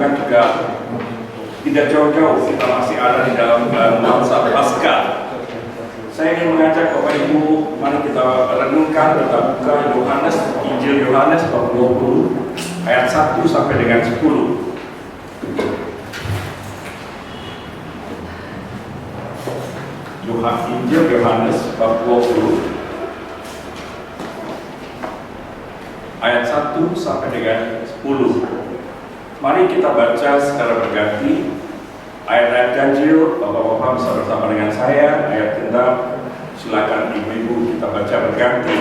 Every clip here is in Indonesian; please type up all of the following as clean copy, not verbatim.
kan juga tidak jauh-jauh, kita masih ada di dalam masa Paskah. Saya ingin mengajak Bapak Ibu, mari kita renungkan, kita buka Yohanes, Injil Yohanes bab 20 ayat 1 sampai dengan 10. Injil Yohanes bab 20 ayat 1 sampai dengan 10. Mari kita baca secara berganti ayat-ayat ganjil. Bapak-bapak bisa bersama dengan saya. Ayat genap, silakan ibu-ibu kita baca berganti.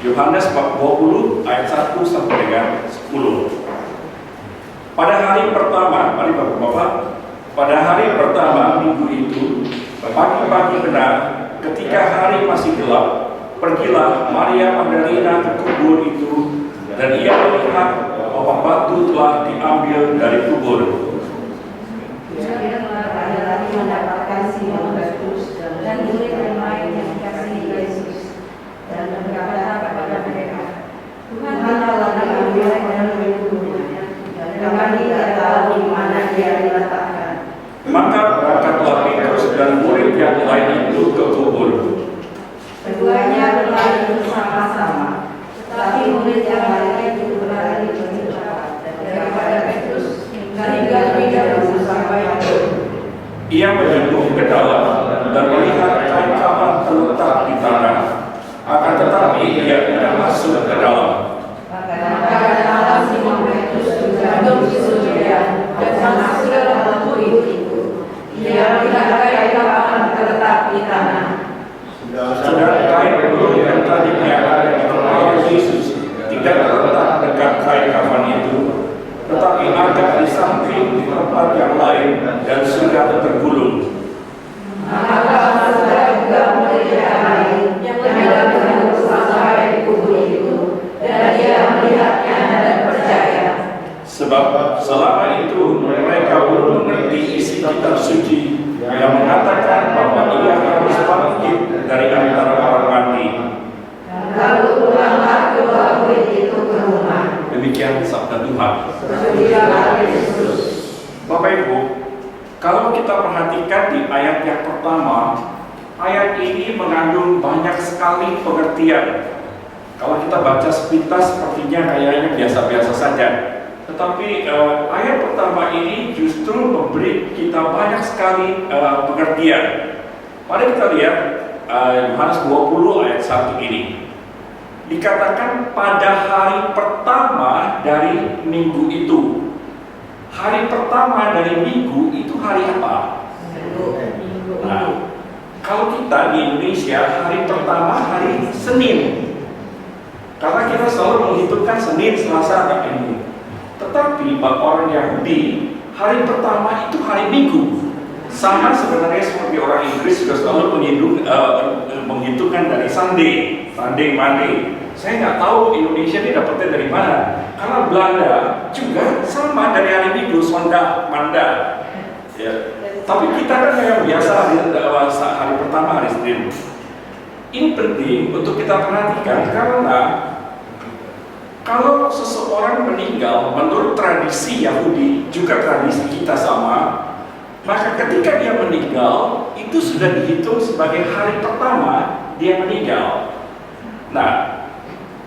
Yohanes bab 20 ayat 1 sampai dengan 10. Pada hari pertama, mari bapak-bapak, pada hari pertama minggu itu, pagi-pagi benar, ketika hari masih gelap, pergilah Maria Magdalena ke kubur itu, dan ia melihat bahwa batu telah diambil dari kubur. Ia telah mendapatkan Simon Petrus dan murid yang lain yang dikasihi Yesus, dan berkata kepada mereka, Tuhan telah diambil dari kuburnya, dan kami tidak tahu di mana dia diletakkan. Maka berangkatlah Petrus dan murid yang lain itu ke kubur. Keduanya berlari bersama-sama, tetapi murid yang lain itu berlari lebih cepat daripada Petrus, sehingga tidak bisa sampai. Ia menjenduk ke dalam dan melihat kain kafan terletak di tanah, akan tetapi ia tidak masuk ke dalam. Maka datanglah Simon Petrus juga di surga dan masuk ke dalam kuil itu. Ia melihat kain kafan terletak di tanah. Sedang kain belum yang tadinya ada di tempat Yesus tidak terletak dekat kain kafan itu, tetapi agak di samping di tempat yang lain dan sudah tergulung. Maka masuklah juga murid yang lain yang tidak sampai di kubur itu, dan dia melihatnya dan percaya. Sebab selama itu mereka belum mengerti isi kitab suci yang mengatakan bahwa ia harus bangkit dari antara orang mati. Lalu pulanglah kedua murid itu ke rumah. Demikian sabda Tuhan. Berdoalah Yesus. Bapak Ibu, kalau kita perhatikan di ayat yang pertama, ayat ini mengandung banyak sekali pengertian. Kalau kita baca sepintas sepertinya kayaknya biasa-biasa saja. Tetapi ayat pertama ini justru memberi kita banyak sekali pengertian. Mari kita lihat Yohanes 20 ayat 1 ini. Dikatakan pada hari pertama dari minggu itu. Hari pertama dari minggu itu hari apa? Nah, kalau kita di Indonesia hari pertama hari Senin. Karena kita selalu menghitungkan Senin, Selasa, dan Minggu. Tetapi bagi orang Yahudi, hari pertama itu hari Minggu. Sama sebenarnya seperti orang Inggris juga selalu menghitungkan dari Sunday, Monday. Saya nggak tahu Indonesia ini dapatnya dari mana. Karena Belanda juga sama dari hari Minggu, Sondag, Manda. Ya. Tapi kita kan yang biasa hari pertama hari Senin. Ini penting untuk kita perhatikan karena kalau seseorang meninggal menurut tradisi Yahudi, juga tradisi kita sama, maka ketika dia meninggal, itu sudah dihitung sebagai hari pertama dia meninggal. Nah,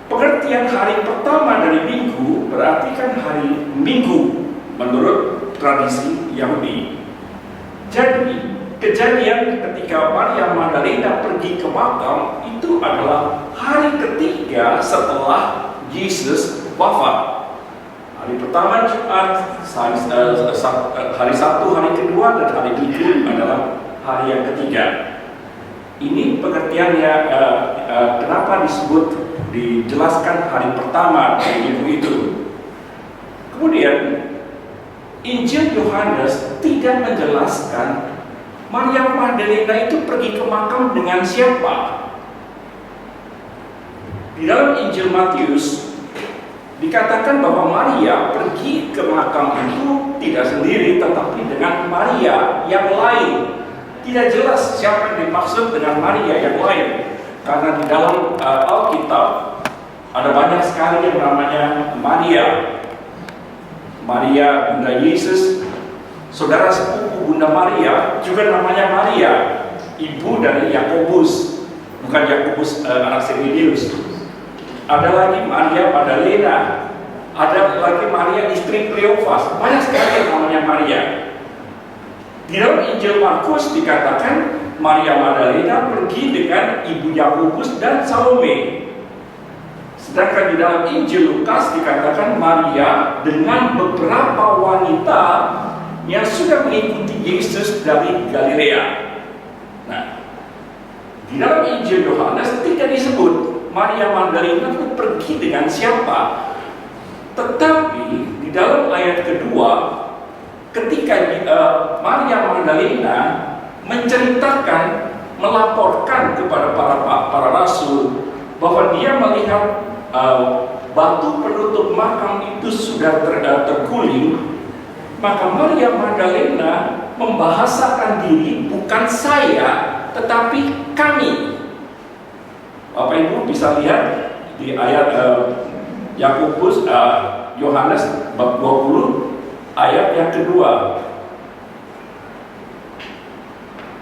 pengertian hari pertama dari minggu berarti kan hari Minggu menurut tradisi Yahudi. Jadi, kejadian ketika Maria Magdalena pergi ke makam itu adalah hari ketiga setelah Yesus wafat. Hari pertama Jumat, hari Sabtu hari kedua, dan hari Minggu adalah hari yang ketiga. Ini pengertiannya kenapa dijelaskan hari pertama dari minggu itu. Kemudian Injil Yohanes tidak menjelaskan Maria Magdalena itu pergi ke makam dengan siapa. Di dalam Injil Matius dikatakan bahwa Maria pergi ke makam itu tidak sendiri, tetapi dengan Maria yang lain. Tidak jelas siapa yang dimaksud dengan Maria yang lain, karena di dalam Alkitab ada banyak sekali yang namanya Maria. Maria Bunda Yesus, saudara sepupu Bunda Maria juga namanya Maria, ibu dari Yakobus, bukan Yakobus anak Zebedeus. Ada lagi Maria Magdalena, ada lagi Maria istri Kleofas, banyak sekali yang namanya Maria. Di dalam Injil Markus dikatakan Maria Magdalena pergi dengan ibu Yakobus dan Salome. Sedangkan di dalam Injil Lukas dikatakan Maria dengan beberapa wanita yang sudah mengikuti Yesus dari Galilea. Nah, di dalam Injil Yohanes tidak disebut Maria Magdalena itu pergi dengan siapa. Tetapi di dalam ayat kedua, ketika Maria Magdalena menceritakan, melaporkan kepada para rasul bahwa dia melihat batu penutup makam itu sudah terguling, maka Maria Magdalena membahasakan diri, bukan saya, tetapi kami. Bapak Ibu bisa lihat di ayat Yakobus Yohanes bab 20 ayat yang kedua.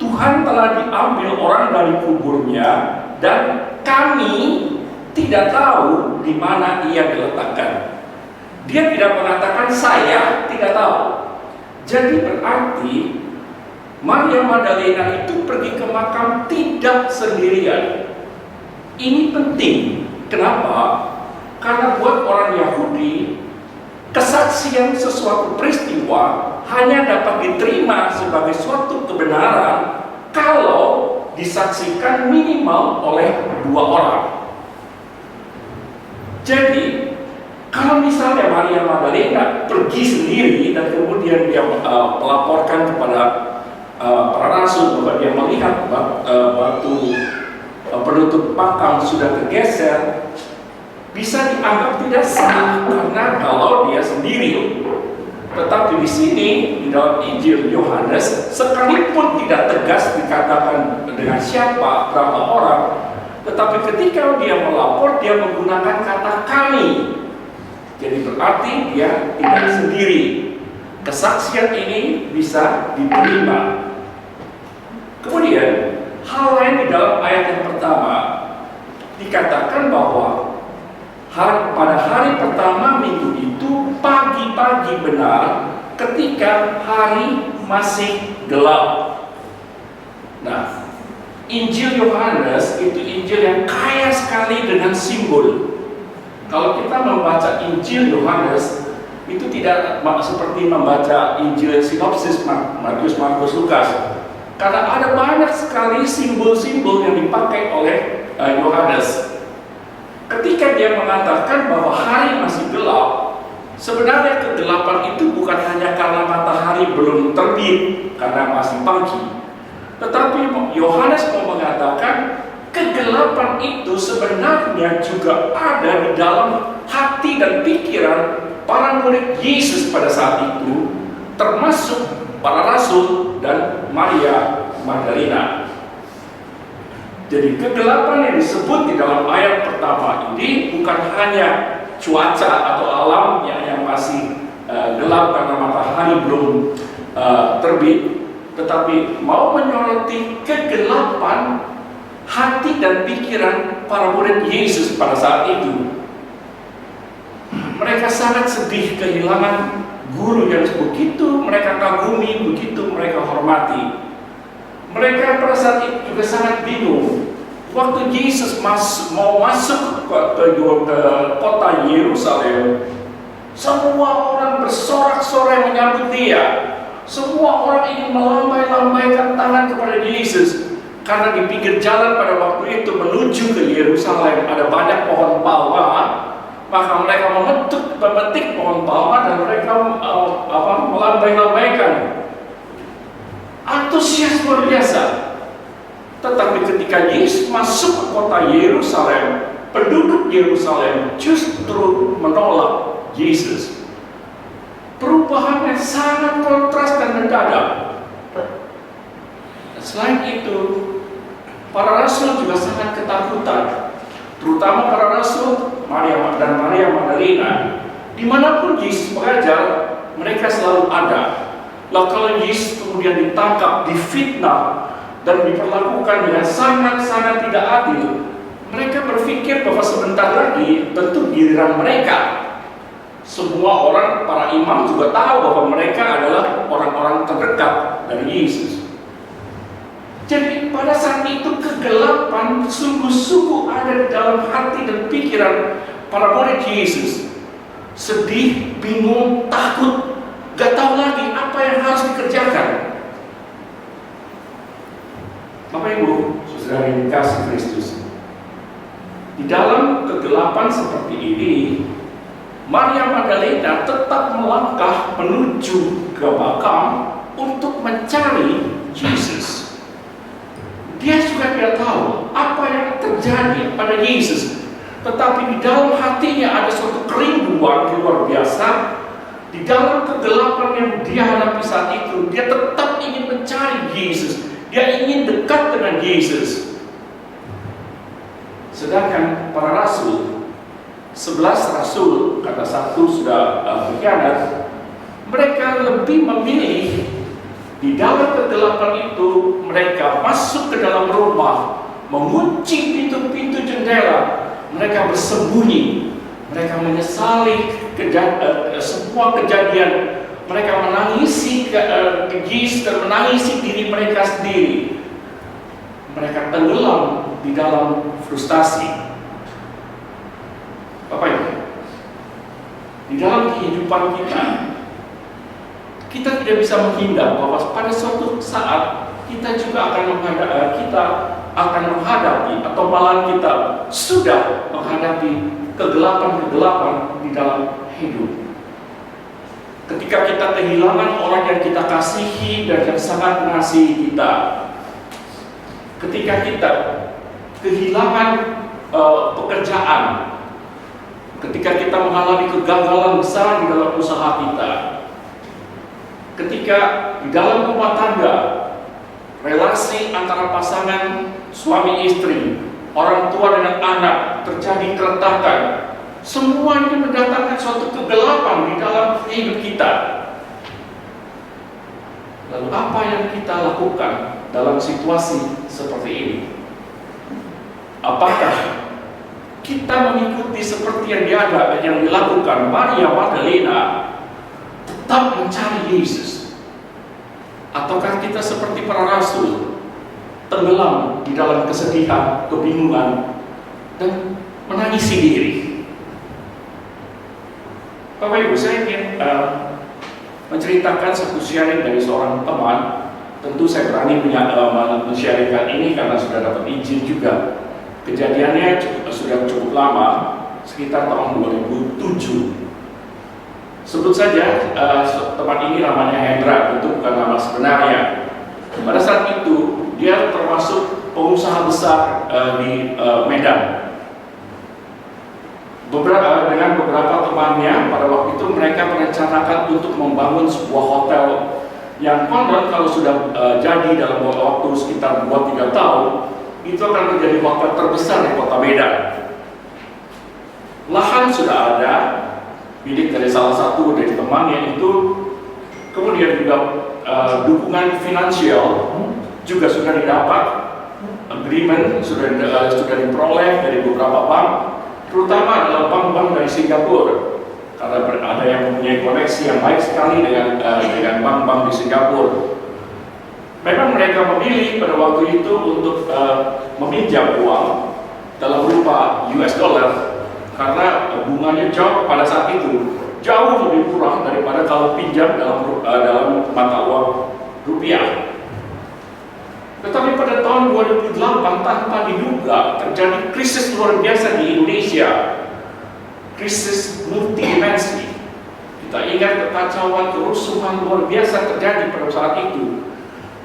Tuhan telah diambil orang dari kuburnya dan kami tidak tahu di mana ia diletakkan. Dia tidak mengatakan saya tidak tahu. Jadi berarti Maria Magdalena itu pergi ke makam tidak sendirian. Ini penting. Kenapa? Karena buat orang Yahudi, kesaksian sesuatu peristiwa hanya dapat diterima sebagai suatu kebenaran kalau disaksikan minimal oleh 2 orang. Jadi, kalau misalnya Maria Magdalena pergi sendiri dan kemudian dia melaporkan kepada para rasul bahwa dia melihat batu penutup makam sudah tergeser, bisa dianggap tidak sah karena kalau dia sendiri. Tetapi di sini di dalam Injil Yohanes sekalipun tidak tegas dikatakan dengan siapa, berapa orang, tetapi ketika dia melapor dia menggunakan kata kami. Jadi berarti dia tidak sendiri. Kesaksian ini bisa diterima. Kemudian hal lain di dalam ayat yang pertama dikatakan bahwa pada hari pertama minggu itu pagi-pagi benar ketika hari masih gelap. Nah, Injil Yohanes itu Injil yang kaya sekali dengan simbol. Kalau kita membaca Injil Yohanes itu tidak seperti membaca Injil sinopsis Matius, Markus, Lukas. Karena ada banyak sekali simbol-simbol yang dipakai oleh Yohanes. Ketika dia mengatakan bahwa hari masih gelap, sebenarnya kegelapan itu bukan hanya karena matahari belum terbit, karena masih pagi. Tetapi Yohanes mau mengatakan kegelapan itu sebenarnya juga ada di dalam hati dan pikiran para murid Yesus pada saat itu, termasuk para rasul dan Maria Magdalena. Jadi kegelapan yang disebut di dalam ayat pertama ini bukan hanya cuaca atau alamnya yang masih gelap karena matahari belum terbit, tetapi mau menyoroti kegelapan hati dan pikiran para murid Yesus pada saat itu. Mereka sangat sedih kehilangan guru yang begitu mereka kagumi, begitu mereka hormati. Mereka pada saat itu juga sangat bingung. Waktu Yesus mau masuk ke kota Yerusalem, semua orang bersorak-sorai menyambut dia. Semua orang ingin melambai-lambaikan tangan kepada Yesus. Karena di pinggir jalan pada waktu itu menuju ke Yerusalem ada banyak pohon palma, maka mereka memetik pohon palma dan mereka melambai-lambaikan. Antusias luar biasa. Tetapi ketika Yesus masuk ke kota Yerusalem, penduduk Yerusalem justru menolak Yesus. Perubahannya sangat kontras dan mendadak. Selain itu, para rasul juga sangat ketakutan, terutama para rasul Maria dan Maria Magdalena. Dimanapun Yesus mengajar, mereka selalu ada. Lalu kalau Yesus kemudian ditangkap, difitnah, dan diperlakukan dengan sangat-sangat tidak adil, mereka berpikir bahwa sebentar lagi tentu giliran mereka. Semua orang, para imam juga tahu bahwa mereka adalah orang-orang terdekat dari Yesus. Jadi pada saat itu kegelapan sungguh-sungguh ada di dalam hati dan pikiran para murid Yesus. Sedih, bingung, takut, gak tahu lagi apa yang harus dikerjakan. Bapak Ibu, saudara yang dikasihi Kristus, di dalam kegelapan seperti ini, Maria Magdalena tetap melangkah menuju ke makam untuk mencari Yesus. Dia juga tidak tahu apa yang terjadi pada Yesus, tetapi di dalam hatinya ada suatu kerinduan luar biasa. Di dalam kegelapan yang dia hadapi saat itu, dia tetap ingin mencari Yesus. Dia ingin dekat dengan Yesus. Sedangkan para rasul, 11 rasul, kata satu sudah berkhianat, mereka lebih memilih di dalam kegelapan itu mereka masuk ke dalam rumah, mengunci pintu-pintu jendela, mereka bersembunyi, mereka menyesali semua kejadian, mereka menangisi Yesus dan menangisi diri mereka sendiri. Mereka tenggelam di dalam frustasi. Bapak Ibu, di dalam kehidupan kita tidak bisa menghindar bahwa pada suatu saat kita juga akan menghadapi atau malah kita sudah menghadapi kegelapan-kegelapan di dalam hidup. Ketika kita kehilangan orang yang kita kasihi dan yang sangat mengasihi kita, ketika kita kehilangan pekerjaan, ketika kita mengalami kegagalan besar di dalam usaha kita, ketika di dalam rumah tangga, relasi antara pasangan suami istri, orang tua dengan anak terjadi keretakan, semua ini mendatangkan suatu kegelapan di dalam hidup kita. Lalu apa yang kita lakukan dalam situasi seperti ini? Apakah kita mengikuti seperti yang dilakukan Maria Magdalena, tetap mencari Yesus? Ataukah kita seperti para rasul, tenggelam di dalam kesedihan, kebingungan, dan menangisi diri? Bapak Ibu, saya ingin menceritakan satu sharing dari seorang teman. Tentu saya berani men-sharingkan ini karena sudah dapat izin juga. Kejadiannya sudah cukup lama, sekitar tahun 2007. Sebut saja teman ini namanya Hendra, itu bukan nama sebenarnya. Pada saat itu dia termasuk pengusaha besar di Medan. Dengan beberapa temannya pada waktu itu mereka merencanakan untuk membangun sebuah hotel yang konon kalau sudah jadi dalam waktu sekitar 2-3 tahun itu akan menjadi hotel terbesar di kota Medan. Lahan sudah ada, milik dari salah satu dari temannya itu, kemudian juga dukungan finansial juga sudah didapat, agreement sudah diperoleh dari beberapa bank, terutama adalah bank-bank dari Singapura, karena ada yang mempunyai koneksi yang baik sekali dengan bank-bank di Singapura. Memang mereka memilih pada waktu itu untuk meminjam uang dalam rupa US dollar karena bunganya jauh pada saat itu jauh lebih murah daripada kalau pinjam dalam mata uang rupiah. Tetapi pada tahun 2008 tanpa diduga terjadi krisis luar biasa di Indonesia, krisis multidimensi. Kita ingat kekacauan, kerusuhan luar biasa terjadi pada saat itu.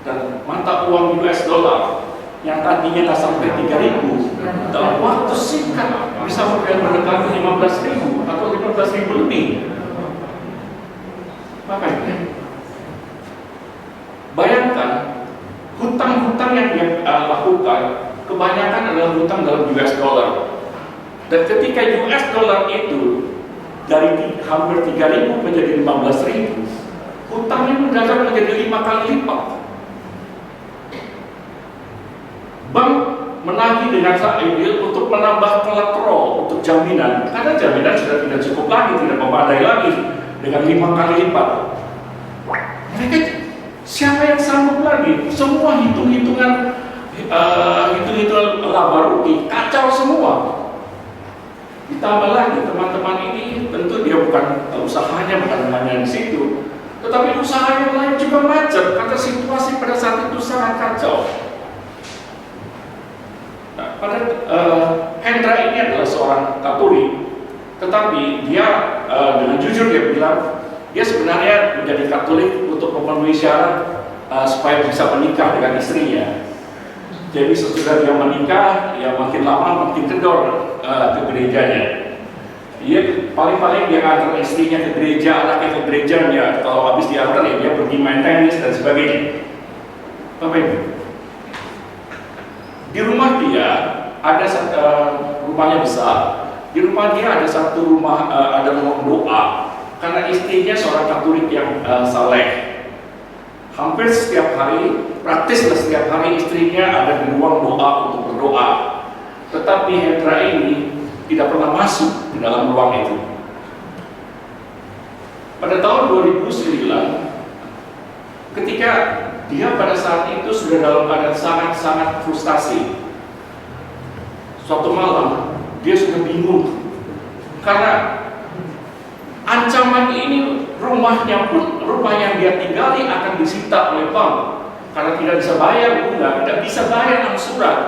Dan mata uang US dollar yang tadinya tak sampai 3.000 dalam waktu singkat bisa mendekati 15.000 atau 15.000 lebih. Makanya bayangkan hutang-hutang yang dia lakukan kebanyakan adalah hutang dalam US dollar. Dan ketika US dollar itu dari hampir 3.000 menjadi 15.000, hutangnya mendadak menjadi 5 kali lipat. Bank menagih dengan ideal untuk menambah kolateral untuk jaminan, karena jaminan sudah tidak cukup lagi, tidak memadai lagi dengan 5 kali lipat. Mereka siapa yang sanggup lagi? Semua hitung-hitungan laba rugi kacau semua. Ditambah lagi teman-teman ini tentu dia bukan usahanya bukan hanya di situ, tetapi usaha yang lain juga macet karena situasi pada saat itu sangat kacau. Nah, Hendra ini adalah seorang Katolik, tetapi dia dengan jujur dia bilang dia sebenarnya menjadi Katolik untuk memenuhi syarat supaya bisa menikah dengan istrinya. Jadi sesudah dia menikah, ya makin lama makin kendor ke gerejanya. Dia paling-paling dia antar istrinya ke gereja, anaknya ke gerejanya. Kalau habis diantar ya dia pergi main tenis dan sebagainya. Bapak Ibu, di rumah dia ada rumahnya besar. Di rumah dia ada satu rumah, ada ruang doa. Karena istrinya seorang Katolik yang saleh. Hampir setiap hari, praktis setiap hari istrinya ada di ruang doa untuk berdoa. Tetapi Hendra ini tidak pernah masuk di dalam ruang itu. Pada tahun 2009, ketika dia pada saat itu sudah dalam keadaan sangat-sangat frustasi, suatu malam dia sudah bingung karena ancaman ini rumah yang dia tinggali akan disita oleh bank karena tidak bisa bayar bunga, tidak bisa bayar angsuran.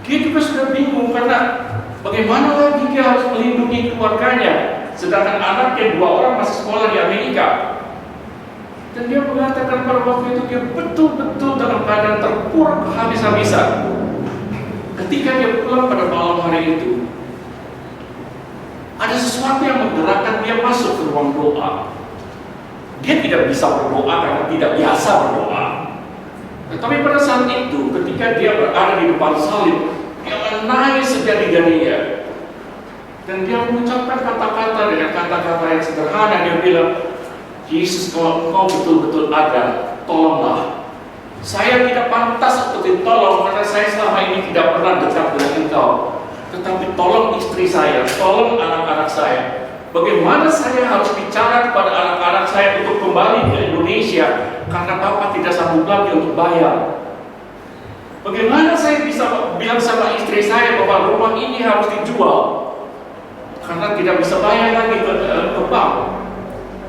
Dia juga sudah bingung karena bagaimana lagi dia harus melindungi keluarganya, sedangkan anaknya 2 orang masih sekolah di Amerika. Dan dia mengatakan pada waktu itu dia betul-betul dalam keadaan terpuruk habis-habisan. Ketika dia pulang pada malam hari itu, ada sesuatu yang menggerakkan dia masuk ke ruang doa. Dia tidak bisa berdoa karena tidak biasa berdoa. Tetapi pada saat itu, ketika dia berada di depan salib, dia menangis sejadi-jadinya. Dan dia mengucapkan kata-kata dengan kata-kata yang sederhana. Dia bilang, Yesus, kalau Engkau betul-betul ada, tolonglah. Saya tidak pantas untuk ditolong karena saya selama ini tidak pernah dekat dengan Engkau. Tetapi tolong istri saya, tolong anak-anak saya. Bagaimana saya harus bicara kepada anak-anak saya untuk kembali ke Indonesia karena Bapak tidak sanggup lagi untuk bayar. Bagaimana saya bisa bilang sama istri saya bahwa rumah ini harus dijual karena tidak bisa bayar lagi ke bank.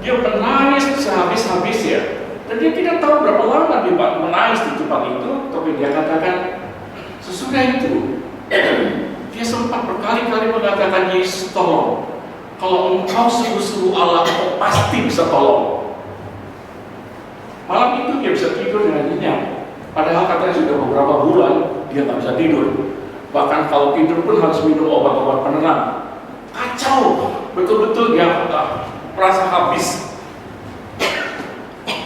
Dia menangis sehabis-habisnya. Dan dia tidak tahu berapa lama dia menangis di tempat itu, tapi dia katakan sesudah itu dia sempat berkali-kali mengatakan, Yesus tolong, kalau Engkau sungguh-sungguh Allah, Engkau pasti bisa tolong. Malam itu dia bisa tidur dengan nyenyak, padahal katanya sudah beberapa bulan dia nggak bisa tidur. Bahkan kalau tidur pun harus minum obat-obat penenang. Kacau, betul-betul dia merasa habis.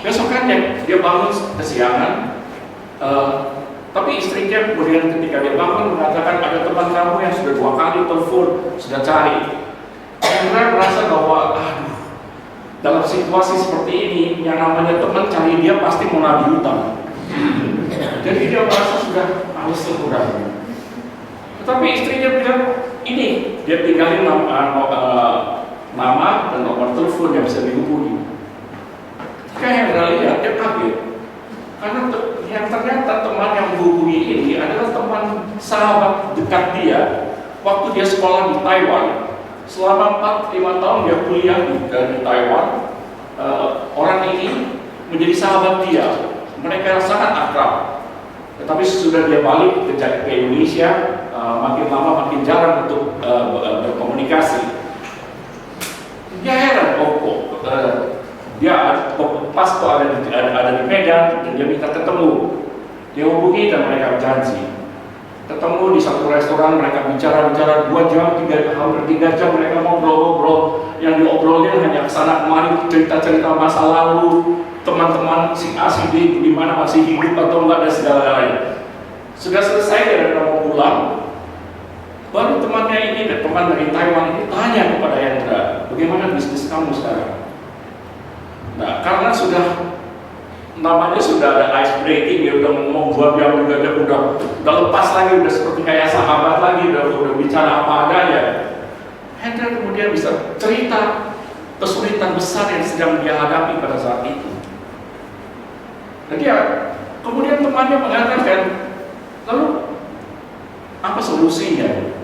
Besokannya dia bangun kesiangan, tapi istrinya kemudian ketika dia bangun mengatakan ada teman kamu yang sudah 2 kali telepon, sudah cari. Hendra merasa bahwa dalam situasi seperti ini yang namanya teman cari dia pasti mau nagih hutang. Jadi dia merasa sudah harus kurang. Tetapi istrinya bilang ini dia tinggalin nama dan nomor telepon yang bisa dihubungi. Ketika Hendra lihat dia kaget karena yang ternyata teman yang menghubungi ini adalah teman sahabat dekat dia waktu dia sekolah di Taiwan. Selama 4-5 tahun dia kuliah di Taiwan. Orang ini menjadi sahabat dia. Mereka sangat akrab. Tetapi sesudah dia balik ke Indonesia, makin lama makin jarang untuk berkomunikasi. Dia heran, dia pas kok ada di Medan dan dia minta ketemu. Dia hubungi dan mereka janji ketemu di satu restoran. Mereka bicara 2 jam, hampir 3 jam mereka ngobrol. Yang diobrolin hanya kesana kemari, cerita-cerita masa lalu, teman-teman si A si D di mana masih hidup atau enggak dan segala-galanya. Sudah selesai dan mau pulang, Baru temannya ini, dan teman dari Taiwan ini tanya kepada Hendra, bagaimana bisnis kamu sekarang? Nah, karena namanya sudah ada ice breaking, ya udah ngomong 2 jam juga, udah lepas lagi, udah seperti kayak sahabat lagi, udah bicara apa adanya. Hendra kemudian bisa cerita kesulitan besar yang sedang dia hadapi pada saat itu. Dan dia kemudian temannya mengatakan, lalu apa solusinya?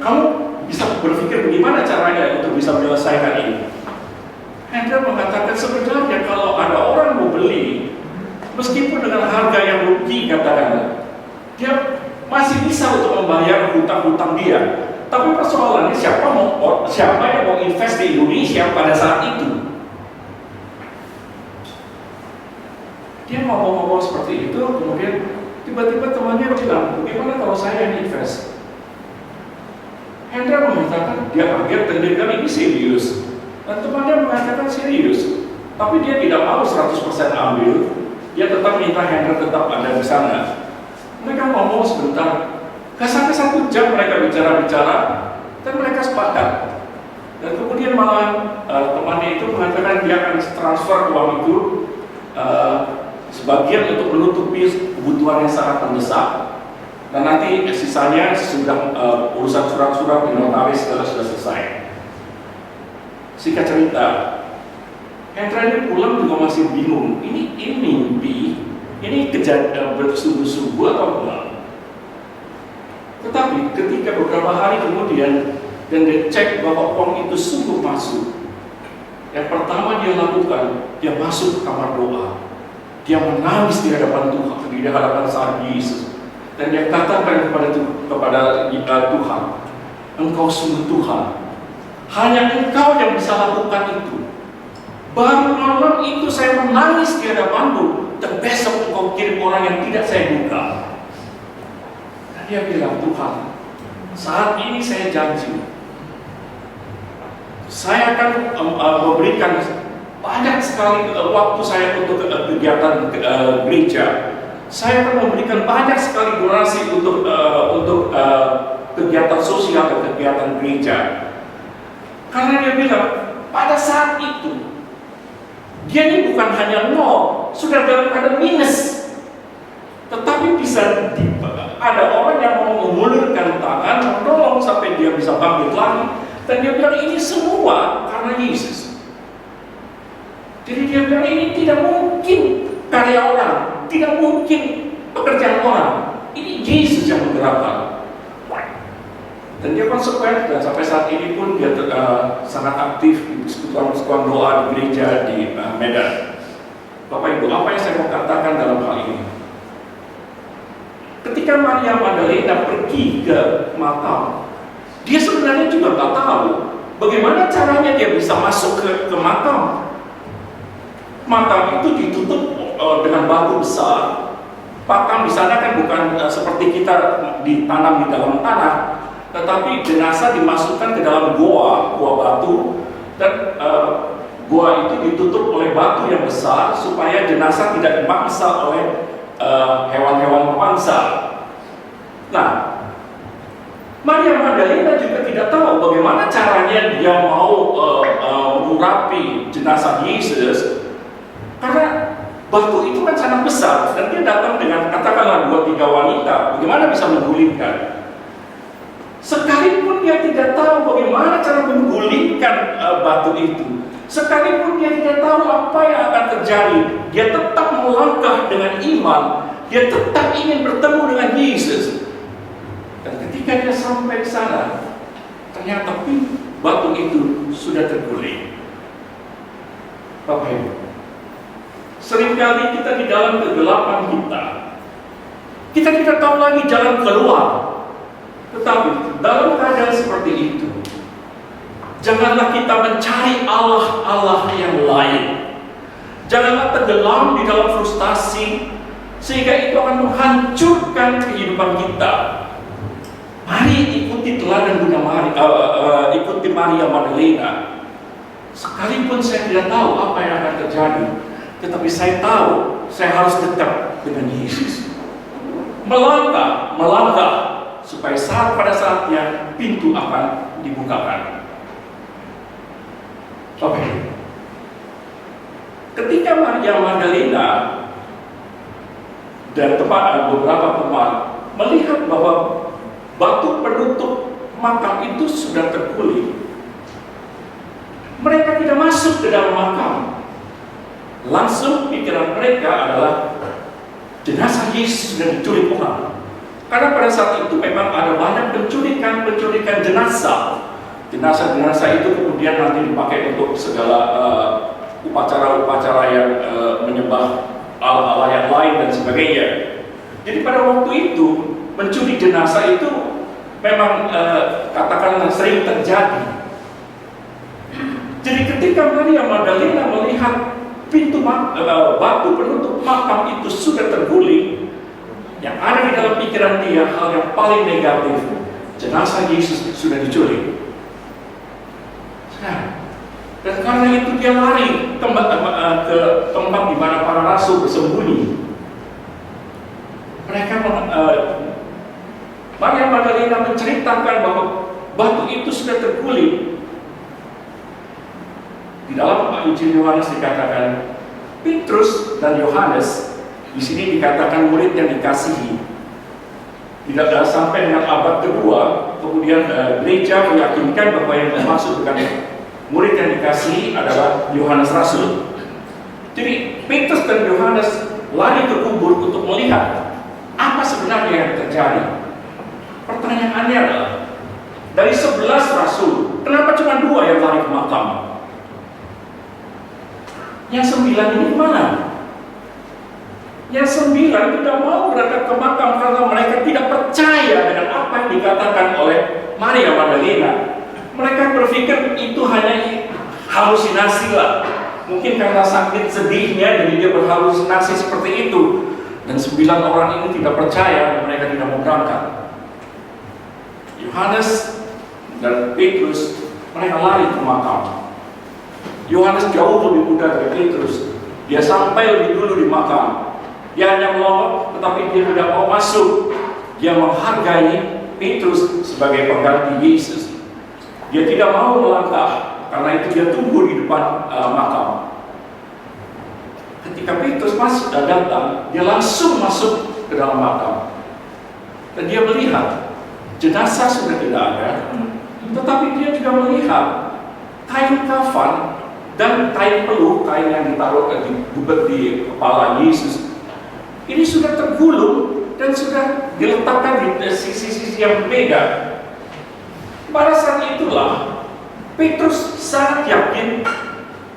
Kamu bisa berpikir bagaimana caranya untuk bisa menyelesaikan ini? Hendra mengatakan sebenarnya kalau ada orang mau beli, meskipun dengan harga yang rugi katakanlah, dia masih bisa untuk membayar hutang-hutang dia. Tapi persoalannya siapa yang mau invest di Indonesia pada saat itu? Dia ngomong-ngomong seperti itu, kemudian tiba-tiba temannya bilang, bagaimana kalau saya yang invest? Hendra mengatakan dia kaget dan dia bilang ini serius. Dan temannya mengatakan serius, tapi dia tidak mau 100% ambil. Dia tetap minta Hendra tetap ada di sana. Mereka ngomong sebentar, gak sampai 1 jam mereka bicara-bicara, dan mereka sepakat. Dan kemudian malah temannya itu mengatakan dia akan transfer uang itu sebagian untuk menutupi kebutuhan yang sangat mendesak. Dan nanti sisanya sudah urusan surat-surat di notaris sudah selesai. Singkat cerita, Hendra ini pulang juga masih bingung. Ini mimpi, ini kejadian bersungguh-sungguh atau enggak? Tetapi ketika beberapa hari kemudian dan dia cek bahwa uang itu sungguh masuk, yang pertama dia lakukan, dia masuk ke kamar doa. Dia menangis di hadapan Tuhan, di hadapan Sang Yesus, dan dia katakan kepada Tuhan, Engkau sungguh Tuhan. Hanya Engkau yang bisa lakukan itu. Baru malam itu saya menangis di hadapan-Mu, dan besok Engkau kirim orang yang tidak saya duga. Dan dia bilang, Tuhan, saat ini saya janji, saya akan memberikan banyak sekali waktu saya untuk kegiatan gereja. Saya akan memberikan banyak sekali donasi untuk kegiatan sosial dan kegiatan gereja. Karena dia bilang, pada saat itu, dia ini bukan hanya nol, sudah dalam keadaan minus. Tetapi bisa ada orang yang mau mengulurkan tangan, menolong sampai dia bisa bangkit lagi. Dan dia bilang, ini semua karena Yesus. Jadi dia bilang, ini tidak mungkin karya orang, tidak mungkin pekerjaan orang. Ini Yesus yang menggerakkan. Dan dia konsekuen, dan sampai saat ini pun dia sangat aktif di persekutuan doa di gereja di Medan. Bapak Ibu, apa yang saya mau katakan dalam hal ini? Ketika Maria Magdalena pergi ke makam, dia sebenarnya juga tak tahu bagaimana caranya dia bisa masuk ke makam. Makam itu ditutup dengan batu besar. Makam di sana kan bukan seperti kita ditanam di dalam tanah, tetapi jenazah dimasukkan ke dalam goa batu, dan goa itu ditutup oleh batu yang besar supaya jenazah tidak dimangsa oleh hewan-hewan pemangsa. Nah, Maria Magdalena juga tidak tahu bagaimana caranya dia mau mengurapi jenazah Yesus, karena batu itu kan sangat besar, dan dia datang dengan katakanlah 2-3 wanita, bagaimana bisa menggulingkan? Sekalipun dia tidak tahu bagaimana cara menggulingkan batu itu, sekalipun dia tidak tahu apa yang akan terjadi, dia tetap melangkah dengan iman, dia tetap ingin bertemu dengan Yesus. Dan ketika dia sampai ke sana, ternyata batu itu sudah terguling. Bapak Ibu, seringkali kita di dalam kegelapan kita tidak tahu lagi jalan keluar. Tetapi dalam keadaan seperti itu, janganlah kita mencari Allah yang lain. Janganlah tenggelam di dalam frustasi, sehingga itu akan menghancurkan kehidupan kita. Mari ikuti teladan ikuti Maria Magdalena. Sekalipun saya tidak tahu apa yang akan terjadi, tetapi saya tahu saya harus dekat dengan Yesus. Melangkah supaya pada saatnya pintu akan dibukakan. Oke. Ketika Maria Magdalena dan beberapa teman melihat bahwa batu penutup makam itu sudah terguling, mereka tidak masuk ke dalam makam. Langsung pikiran mereka adalah jenazah Yesus sudah diculik orang. Karena pada saat itu memang ada banyak penculikan jenazah. Jenazah itu kemudian nanti dipakai untuk segala upacara-upacara yang menyembah Allah-Allah yang lain dan sebagainya. Jadi pada waktu itu mencuri jenazah itu memang katakanlah sering terjadi. Jadi ketika Maria Magdalena melihat pintu batu penutup makam itu sudah terguling, yang ada di dalam pikiran dia hal yang paling negatif, jenazah Yesus sudah diculik. Dan karena itu dia lari ke tempat di mana para rasul bersembunyi. Maria Magdalena menceritakan bahwa batu itu sudah terguling. Di dalam Injil Yohanes dikatakan Petrus dan Yohanes, di sini dikatakan murid yang dikasihi. Tidak sampai dengan abad kedua, kemudian gereja meyakinkan bahwa yang dimaksud dengan murid yang dikasihi adalah Yohanes Rasul. Jadi Petrus dan Yohanes lari ke kubur untuk melihat apa sebenarnya yang terjadi. Pertanyaannya adalah, dari 11 rasul, kenapa cuma 2 yang lari ke makam? Yang 9 ini mana? Yang 9 tidak mau berangkat ke makam karena mereka tidak percaya dengan apa yang dikatakan oleh Maria Magdalena. Mereka berpikir itu hanya halusinasi lah. Mungkin karena sakit sedihnya jadi dia berhalusinasi seperti itu. Dan 9 orang ini tidak percaya dan mereka tidak mau berangkat. Yohanes dan Petrus mereka lari ke makam. Yohanes jauh lebih muda dari Petrus. Dia sampai lebih dulu di makam. Dia hanya melompat, tetapi dia tidak mau masuk. Dia menghargai Petrus sebagai pengganti Yesus. Dia tidak mau melangkah, karena itu dia tunggu di depan makam. Ketika Petrus masuk dan datang, dia langsung masuk ke dalam makam. Dan dia melihat jenazah sudah tidak ada, tetapi dia juga melihat kain kafan dan kain peluh, kain yang ditaruh di kepala Yesus, ini sudah tergulung dan sudah diletakkan di sisi-sisi yang berbeda. Pada saat itulah Petrus sangat yakin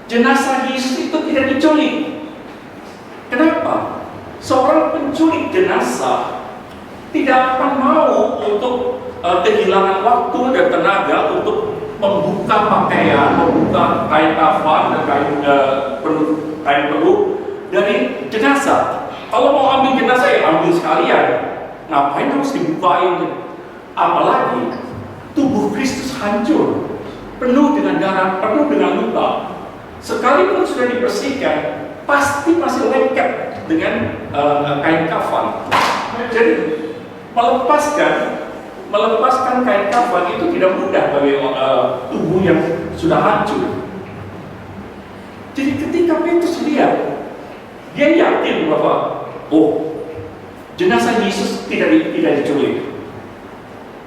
jenazah Yesus itu tidak diculik. Kenapa? Seorang penculik jenazah tidak akan mau untuk kehilangan waktu dan tenaga untuk membuka pakaian, membuka kain kafan dan kain peluh dari jenazah. Kalau mau ambil jenazah ya ambil sekalian. Ngapain harus dibukain? Apalagi tubuh Kristus hancur, penuh dengan darah, penuh dengan luka. Sekalipun sudah dibersihkan, pasti masih lengket dengan kain kafan. Jadi melepaskan kain kafan itu tidak mudah bagi tubuh yang sudah hancur. Jadi ketika Petrus lihat, dia yakin bahwa jenazah Yesus tidak diculik.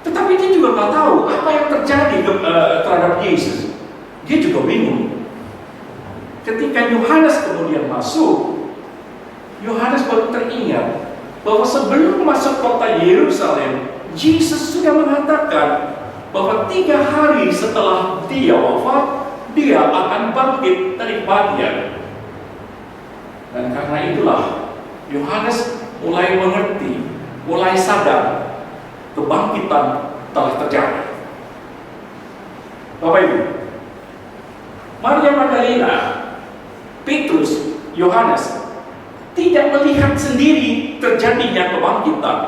Tetapi dia juga nggak tahu apa yang terjadi terhadap Yesus. Dia juga bingung. Ketika Yohanes kemudian masuk, Yohanes baru teringat bahwa sebelum masuk kota Yerusalem, Yesus sudah mengatakan bahwa 3 hari setelah dia wafat, dia akan bangkit dari kematian. Dan karena itulah Yohanes mulai mengerti, mulai sadar kebangkitan telah terjadi. Bapak Ibu, Maria Magdalena, Petrus, Yohanes tidak melihat sendiri terjadinya kebangkitan.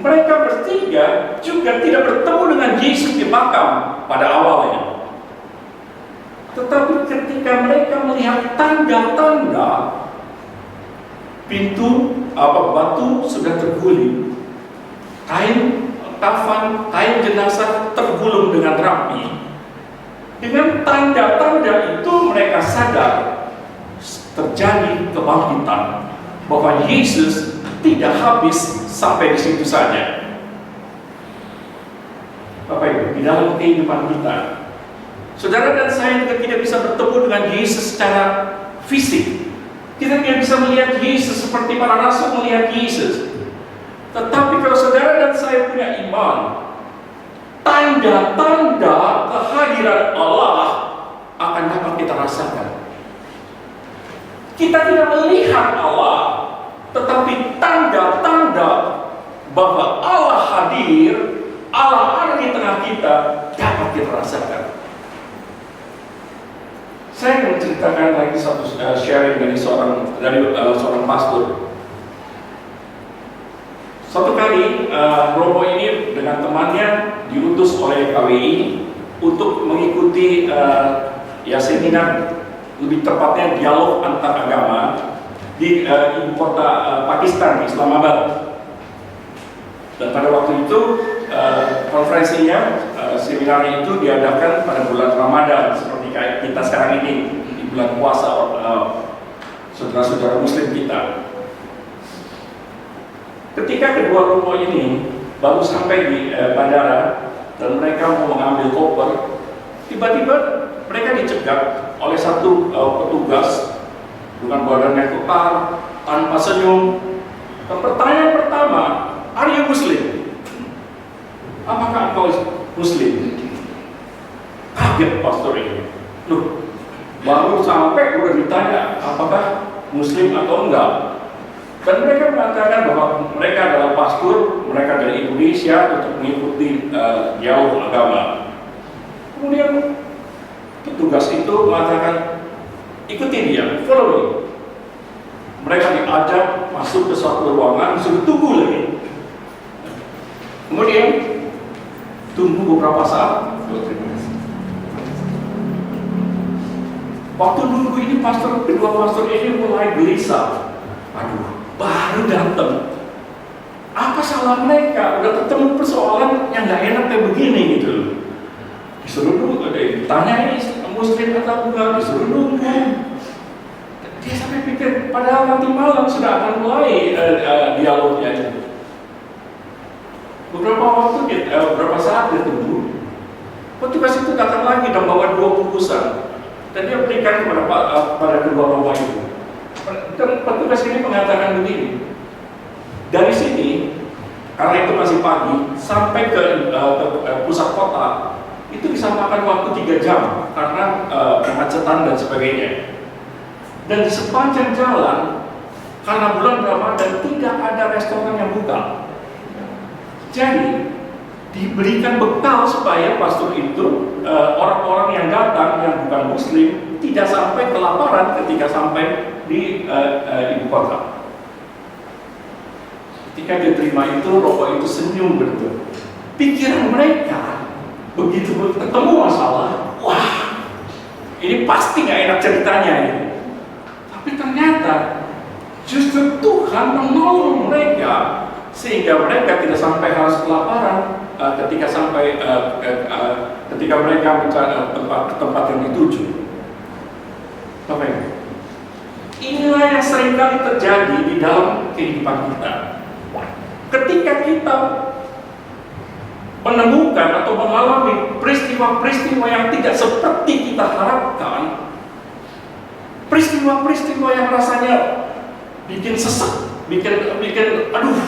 Mereka bertiga juga tidak bertemu dengan Yesus di makam pada awalnya. Tetapi ketika mereka melihat tanda-tanda pintu batu sudah terguling, kain kafan, kain jenazah tergulung dengan rapi. Dengan tanda-tanda itu mereka sadar terjadi kebangkitan, bahwa Yesus tidak habis sampai di situ saja. Bapak Ibu, di dalam kehidupan kita, saudara dan saya juga tidak bisa bertemu dengan Yesus secara fisik. Kita tidak bisa melihat Yesus seperti para rasul melihat Yesus. Tetapi kalau saudara dan saya punya iman, tanda-tanda kehadiran Allah akan dapat kita rasakan. Kita tidak melihat Allah, tetapi tanda-tanda bahwa Allah hadir, Allah ada di tengah kita, dapat kita rasakan. Saya akan menceritakan lagi satu sharing dari seorang pastor. Suatu kali Romo ini dengan temannya diutus oleh KWI untuk mengikuti seminar, lebih tepatnya dialog antar agama di ibu kota Pakistan, di Islamabad. Dan pada waktu itu konferensinya, seminarnya itu diadakan pada bulan Ramadan, seperti kayak kita sekarang ini di bulan puasa, saudara-saudara Muslim kita. Ketika kedua romo ini baru sampai di bandara dan mereka mau mengambil koper, tiba-tiba mereka dicegat oleh satu petugas dengan badannya kekar, tanpa senyum. Dan pertanyaan pertama, "Are you Muslim?" Apakah engkau Muslim? Kaget pastor ini. Loh, baru sampai udah ditanya apakah Muslim atau enggak. Dan mereka mengatakan bahwa mereka adalah pastor, mereka dari Indonesia untuk mengikuti dialog agama. Kemudian petugas itu mengatakan, "Ikuti dia, follow me." Mereka diajak masuk ke suatu ruangan, suruh tunggu lagi. Kemudian tunggu beberapa saat. Waktu nunggu ini kedua pastor ini mulai gelisah. Aduh, baru datang. Apa salah mereka? Udah ketemu persoalan yang nggak enak kayak begini gitu. Disuruh nunggu, ditanya ini Muslim atau enggak, disuruh nunggu. Dia sampai pikir, padahal nanti malam sudah akan mulai dialognya itu. Beberapa saat dia tunggu. Petugas itu datang lagi dan bawa 2 bungkusan. Dan dia berikan pada kedua romo itu. Dan petugas ini mengatakan begini, dari sini, karena itu masih pagi, sampai ke pusat kota, itu bisa makan waktu 3 jam karena kemacetan dan sebagainya. Dan di sepanjang jalan, karena bulan Ramadan tidak ada restoran yang buka. Jadi diberikan bekal supaya pastor itu, orang-orang yang datang yang bukan Muslim tidak sampai kelaparan ketika sampai di ibu kota. Ketika dia terima itu, romo itu senyum betul. Pikiran mereka begitu ketemu masalah, wah, ini pasti nggak enak ceritanya ini. Tapi ternyata justru Tuhan menolong mereka sehingga mereka tidak sampai harus kelaparan ketika mereka mencari tempat yang dituju. Bapak Ibu, inilah yang seringkali terjadi di dalam kehidupan kita. Ketika kita menemukan atau mengalami peristiwa-peristiwa yang tidak seperti kita harapkan, peristiwa-peristiwa yang rasanya bikin sesek, bikin aduh,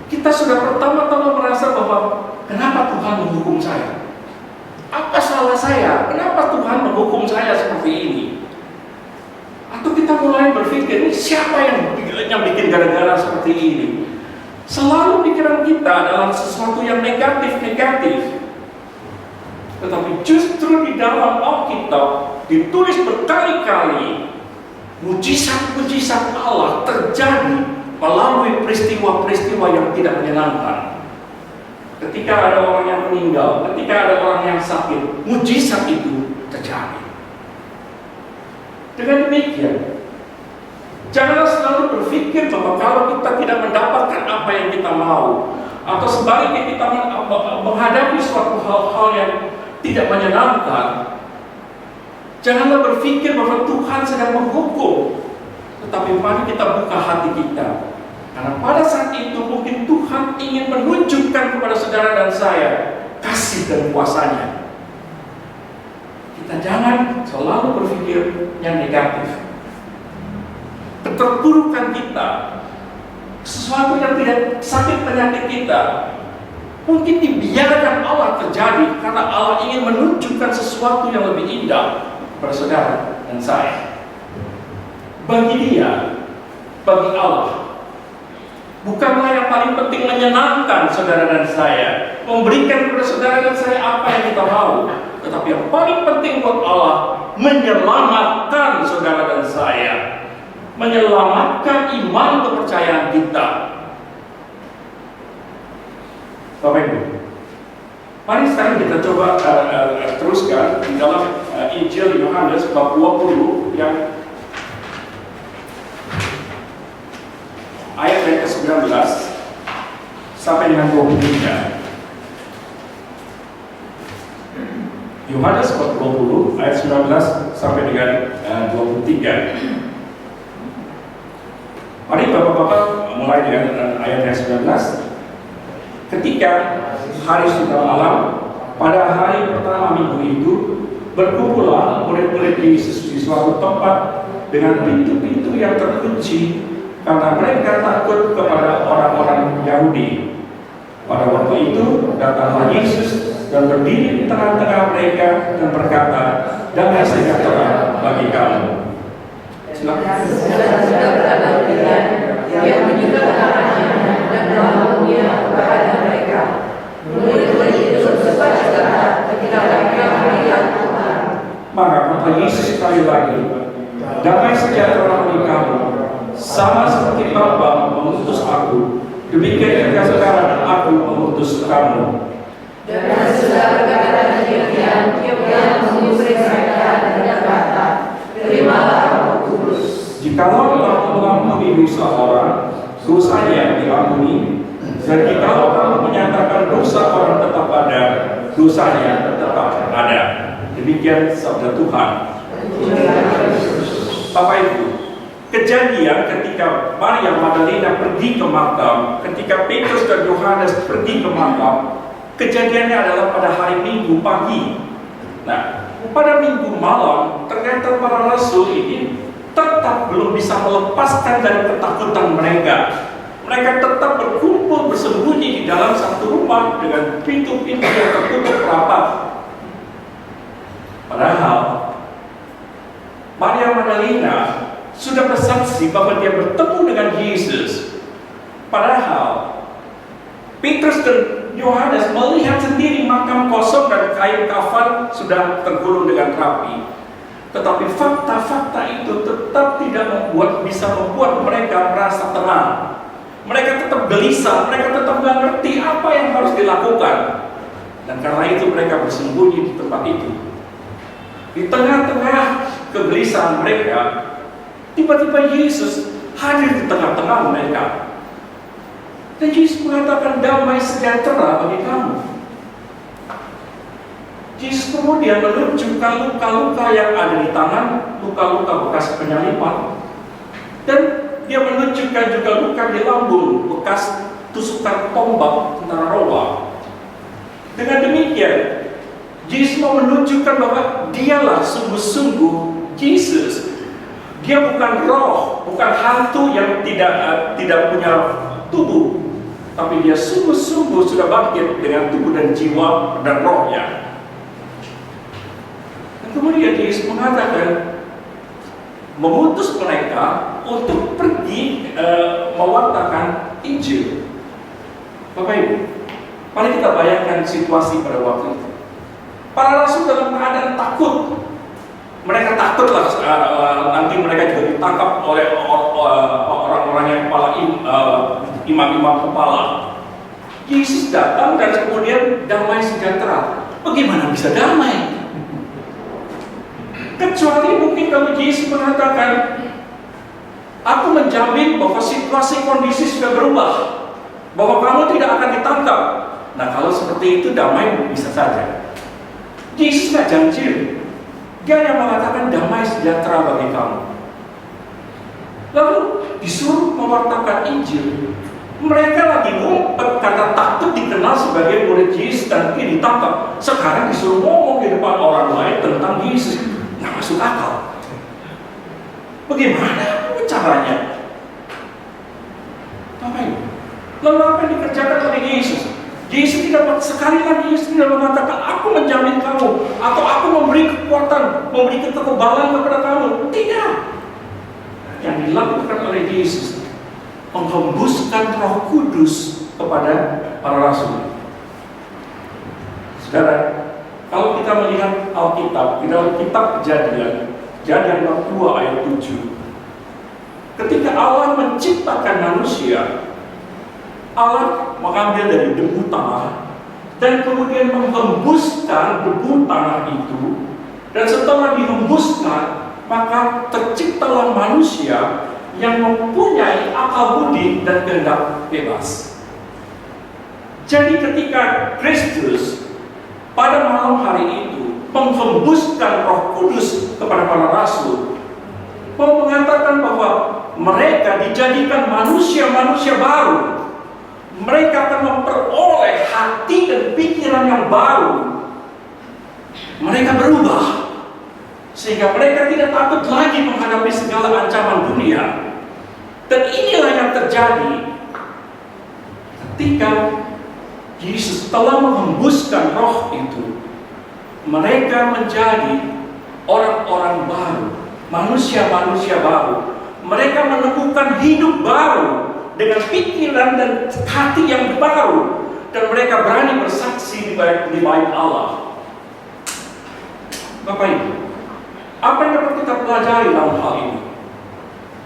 kita sudah pertama-tama merasa bahwa kenapa Tuhan menghukum saya? Apa salah saya? Kenapa Tuhan menghukum saya seperti ini? Atau kita mulai berpikir, ini siapa yang bikin gara-gara seperti ini? Selalu pikiran kita adalah sesuatu yang negatif-negatif. Tetapi justru di dalam Alkitab ditulis berkali-kali, mujizat-mujizat Allah terjadi melalui peristiwa-peristiwa yang tidak menyenangkan. Ketika ada orang yang meninggal, ketika ada orang yang sakit, mujizat itu terjadi. Dengan demikian, janganlah selalu berpikir bahwa kalau kita tidak mendapatkan apa yang kita mau, atau sebaliknya kita menghadapi suatu hal-hal yang tidak menyenangkan, janganlah berpikir bahwa Tuhan sedang menghukum, tetapi mari kita buka hati kita. Karena pada saat itu mungkin Tuhan ingin menunjukkan kepada saudara dan saya kasih dan kuasanya. Kita jangan selalu berpikir yang negatif. Keterpurukan kita, sesuatu yang tidak sakit penyakit kita, mungkin dibiarkan Allah terjadi karena Allah ingin menunjukkan sesuatu yang lebih indah kepada saudara dan saya. Bagi Dia, bagi Allah, bukanlah yang paling penting menyenangkan saudara dan saya, memberikan kepada saudara dan saya apa yang kita mau, tetapi yang paling penting buat Allah menyelamatkan saudara dan saya, menyelamatkan iman kepercayaan kita. Bapak Ibu, mari sekarang kita coba teruskan di dalam Injil Yohanes bab 20 yang ayat yang ke-19 sampai dengan 23. Yohanes bab 20 ayat 19 sampai dengan 23. Mari Bapak-bapak mulai dengan ayat yang 19. Ketika hari sudah malam, pada hari pertama minggu itu, berkumpullah murid-murid Yesus di suatu tempat dengan pintu-pintu yang terkunci, karena mereka takut kepada orang-orang Yahudi. Pada waktu itu datanglah Yesus dan berdiri di tengah-tengah mereka dan berkata, "Damai sejahtera bagi kamu." Silakan. Dia menunjukkan arahnya dan melakukannya kepada mereka. Murid-murid itu bersuka-cita ketika mereka melihat Tuhan. Maka kata Yesus sekali lagi, "Damai sejahtera bagi kamu. Sama seperti Bapa mengutus aku, demikian juga sekarang aku mengutus kamu." Dan sesudah berkata demikian, dia mengutus mereka dan berkata, "Terimalah Roh Kudus. Jikalau kamu mengampuni dosa orang, dosanya diampuni. Dan jikalau kamu menyatakan dosa orang tetap ada, dosanya tetap ada." Demikian sabda Tuhan. Bapak Ibu, kejadian ketika Maria Magdalena pergi ke makam, ketika Petrus dan Yohanes pergi ke makam, kejadiannya adalah pada hari Minggu pagi. Nah, pada Minggu malam, ternyata para rasul ini tetap belum bisa melepaskan dari ketakutan mereka. Mereka tetap berkumpul bersembunyi di dalam satu rumah dengan pintu-pintu yang tertutup rapat. Padahal Maria Magdalena sudah bersaksi bahwa dia bertemu dengan Yesus. Padahal Petrus dan Yohanes melihat sendiri makam kosong dan kain kafan sudah tergulung dengan rapi. Tetapi fakta-fakta itu tetap tidak bisa membuat mereka merasa tenang. Mereka tetap gelisah, mereka tetap tidak ngerti apa yang harus dilakukan. Dan karena itu mereka bersembunyi di tempat itu. Di tengah-tengah kegelisahan mereka, tiba-tiba Yesus hadir di tengah-tengah mereka. Dan Yesus mengatakan, "Damai sejahtera bagi kamu." Yesus kemudian menunjukkan luka-luka yang ada di tangan, luka-luka bekas penyalipan. Dan dia menunjukkan juga luka di lambung, bekas tusukan tombak tentara Roma. Dengan demikian, Yesus mau menunjukkan bahwa dialah sungguh-sungguh Yesus. Dia bukan roh, bukan hantu yang tidak punya tubuh, tapi dia sungguh-sungguh sudah bangkit dengan tubuh dan jiwa dan rohnya. Dan kemudian Yesus mengatakan, mengutus mereka untuk pergi mewartakan Injil. Bapak Ibu, mari kita bayangkan situasi pada waktu itu. Para rasul dalam keadaan takut. Mereka takutlah nanti mereka juga ditangkap oleh orang-orang yang kepala imam-imam kepala. Yesus datang dan kemudian damai sejahtera. Bagaimana bisa damai? Kecuali mungkin kalau Yesus mengatakan, "Aku menjamin bahwa situasi kondisi sudah berubah. bahwa kamu tidak akan ditangkap. Nah, kalau seperti itu damai bisa saja. Yesus nggak janji. Dia yang mengatakan damai sejahtera bagi kamu. Lalu disuruh mewartakan Injil. Mereka lagi ngumpet karena takut dikenal sebagai murid Yesus dan dia ditangkap. Sekarang disuruh ngomong di depan orang lain tentang Yesus. Nggak masuk akal. Bagaimana caranya? Lalu apa yang dikerjakan oleh Yesus? Yesus tidak sekali lagi Yesus tidak mengatakan aku menjamin kamu atau aku memberi kekuatan, memberi ketebalan kepada kamu. Tidak. Yang dilakukan oleh Yesus menghembuskan Roh Kudus kepada para rasul. Saudara, kalau kita melihat Alkitab, di dalam kitab Kejadian bab 2 ayat 7, ketika Allah menciptakan manusia, Allah mengambil dari debu tanah dan kemudian menghembuskan debu tanah itu, dan setelah dihembuskan maka terciptalah manusia yang mempunyai akal budi dan kehendak bebas. Jadi ketika Kristus pada malam hari itu menghembuskan Roh Kudus kepada para rasul, mau mengatakan bahwa mereka dijadikan manusia-manusia baru. Mereka akan memperoleh hati dan pikiran yang baru. Mereka berubah sehingga mereka tidak takut lagi menghadapi segala ancaman dunia. Dan inilah yang terjadi ketika Yesus telah menghembuskan Roh itu. Mereka menjadi orang-orang baru, manusia-manusia baru. Mereka menemukan hidup baru dengan pikiran dan hati yang baru, dan mereka berani bersaksi di bait Allah. Bapak Ibu, apa yang dapat kita pelajari dalam hal ini?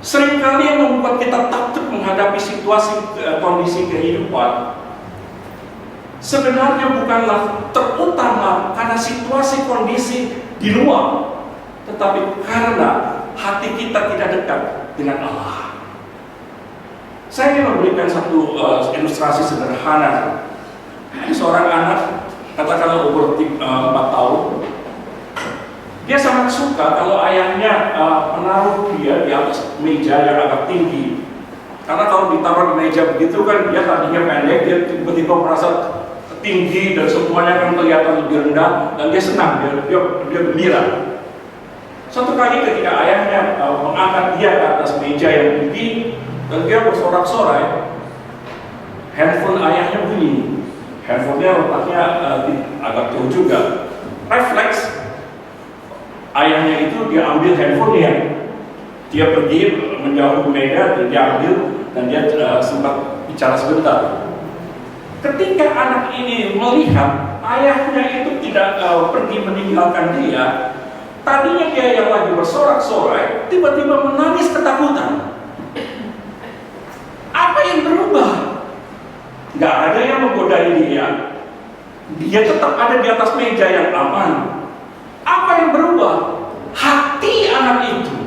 Seringkali yang membuat kita takut menghadapi situasi kondisi kehidupan sebenarnya bukanlah terutama karena situasi kondisi di luar, tetapi karena hati kita tidak dekat dengan Allah. Saya ingin memberikan satu ilustrasi sederhana. Seorang anak, katakanlah umur 4 tahun, dia sangat suka kalau ayahnya menaruh dia di atas meja yang agak tinggi. Karena kalau ditaruh di meja begitu kan dia tadinya pendek, dia tiba-tiba merasa tinggi dan semuanya kan kelihatan lebih rendah, dan dia senang, dia gembira. Suatu kali ketika ayahnya mengangkat dia ke atas meja yang tinggi, dan dia bersorak-sorai, handphone ayahnya bunyi. Handphonenya letaknya agak jauh juga. Refleks, ayahnya itu dia ambil handphonenya. Dia pergi menjauh ke meja, dia ambil, dan dia sempat bicara sebentar. Ketika anak ini melihat ayahnya itu tidak pergi meninggalkan dia, tadinya dia yang lagi bersorak-sorai, tiba-tiba menangis ketakutan. Apa yang berubah? Gak ada yang menggodai dia. Dia tetap ada di atas meja yang aman. Apa yang berubah? Hati anak itu.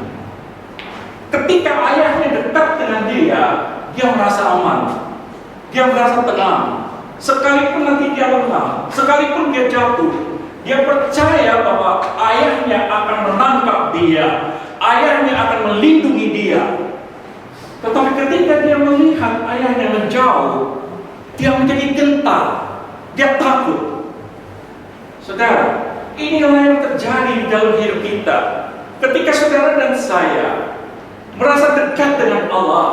Ketika ayahnya dekat dengan dia merasa aman. Dia merasa tenang. Sekalipun nanti dia lengah, sekalipun dia jatuh, dia percaya bahwa ayahnya akan menangkap dia, ayahnya akan melindungi dia. Tetapi ketika dia melihat ayahnya menjauh, dia menjadi gentar, dia takut. Saudara, inilah yang terjadi di dalam hidup kita. Ketika saudara dan saya merasa dekat dengan Allah,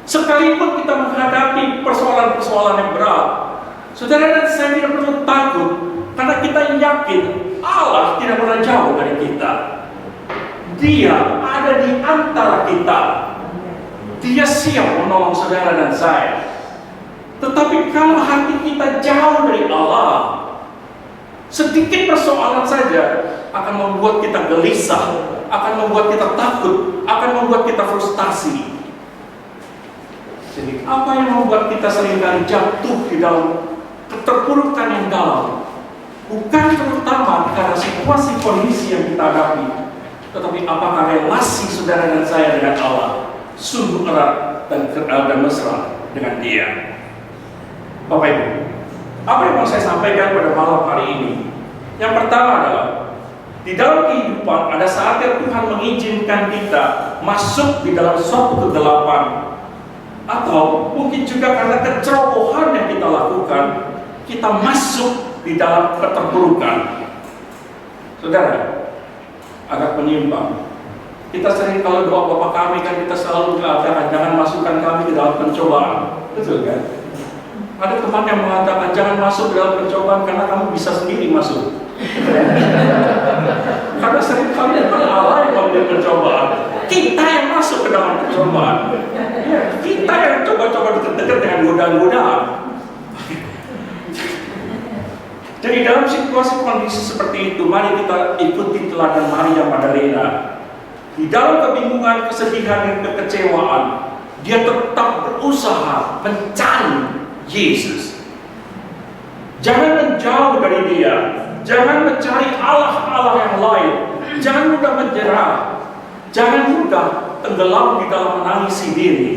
sekalipun kita menghadapi persoalan-persoalan yang berat, saudara dan saya tidak perlu takut, karena kita yakin Allah tidak pernah jauh dari kita. Dia ada di antara kita. Dia siap menolong saudara dan saya. Tetapi kalau hati kita jauh dari Allah, sedikit persoalan saja akan membuat kita gelisah, akan membuat kita takut, akan membuat kita frustasi. Jadi apa yang membuat kita seringkali jatuh di dalam keterpurukan yang dalam? Bukan terutama karena situasi kondisi yang kita hadapi, tetapi apakah relasi saudara dan saya dengan Allah sungguh erat dan mesra dengan Dia. Bapak Ibu, apa yang mau saya sampaikan pada malam hari ini? Yang pertama adalah di dalam kehidupan ada saatnya Tuhan mengizinkan kita masuk di dalam suatu kegelapan, atau mungkin juga karena kecerobohan yang kita lakukan, kita masuk di dalam keterpurukan. Saudara, agak menyimpang. Kita sering kalau doa Bapa kami kan kita selalu mengatakan jangan masukkan kami ke dalam pencobaan, betul kan? Ada teman yang mengatakan jangan masuk ke dalam pencobaan karena kamu bisa sendiri masuk. Karena sering kali Allah yang memberi pencobaan, kita yang masuk ke dalam pencobaan. Kita yang coba-coba dekat-dekat dengan godaan-godaan. Jadi dalam situasi kondisi seperti itu, mari kita ikuti teladan Maria Magdalena. Di dalam kebingungan, kesedihan, dan kekecewaan, dia tetap berusaha mencari Yesus. Jangan menjauh dari dia, jangan mencari Allah-Allah yang lain, jangan mudah menyerah, jangan mudah tenggelam di dalam menangisi diri.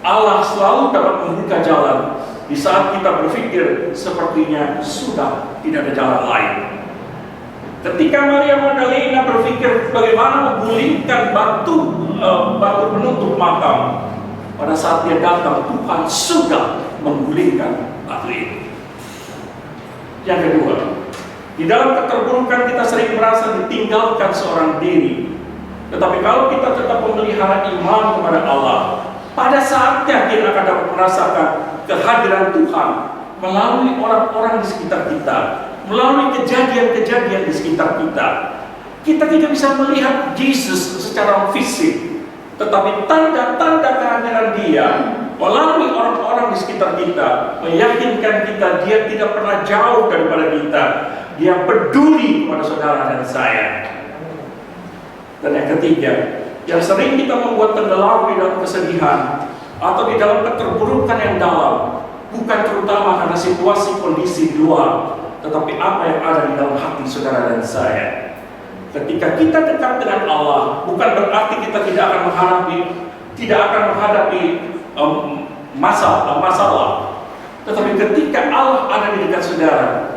Allah selalu dapat membuka jalan di saat kita berpikir sepertinya sudah tidak ada jalan lain. Ketika Maria Magdalena berpikir bagaimana menggulingkan batu penutup makam, pada saat dia datang Tuhan sudah menggulingkan batu itu. Yang kedua, di dalam keterpurukan kita sering merasa ditinggalkan seorang diri. Tetapi kalau kita tetap memelihara iman kepada Allah, pada saatnya kita akan dapat merasakan kehadiran Tuhan melalui orang-orang di sekitar kita, melalui kejadian-kejadian di sekitar kita. Kita tidak bisa melihat Yesus secara fisik, tetapi tanda-tanda kehadiran Dia melalui orang-orang di sekitar kita meyakinkan kita Dia tidak pernah jauh daripada kita. Dia peduli kepada saudara dan saya. Dan yang ketiga, yang sering kita membuat tenggelam di dalam kesedihan atau di dalam keterpurukan yang dalam, bukan terutama karena situasi kondisi di luar, tetapi apa yang ada di dalam hati saudara dan saya. Ketika kita dekat dengan Allah, bukan berarti kita tidak akan menghadapi masalah. Tetapi ketika Allah ada di dekat saudara,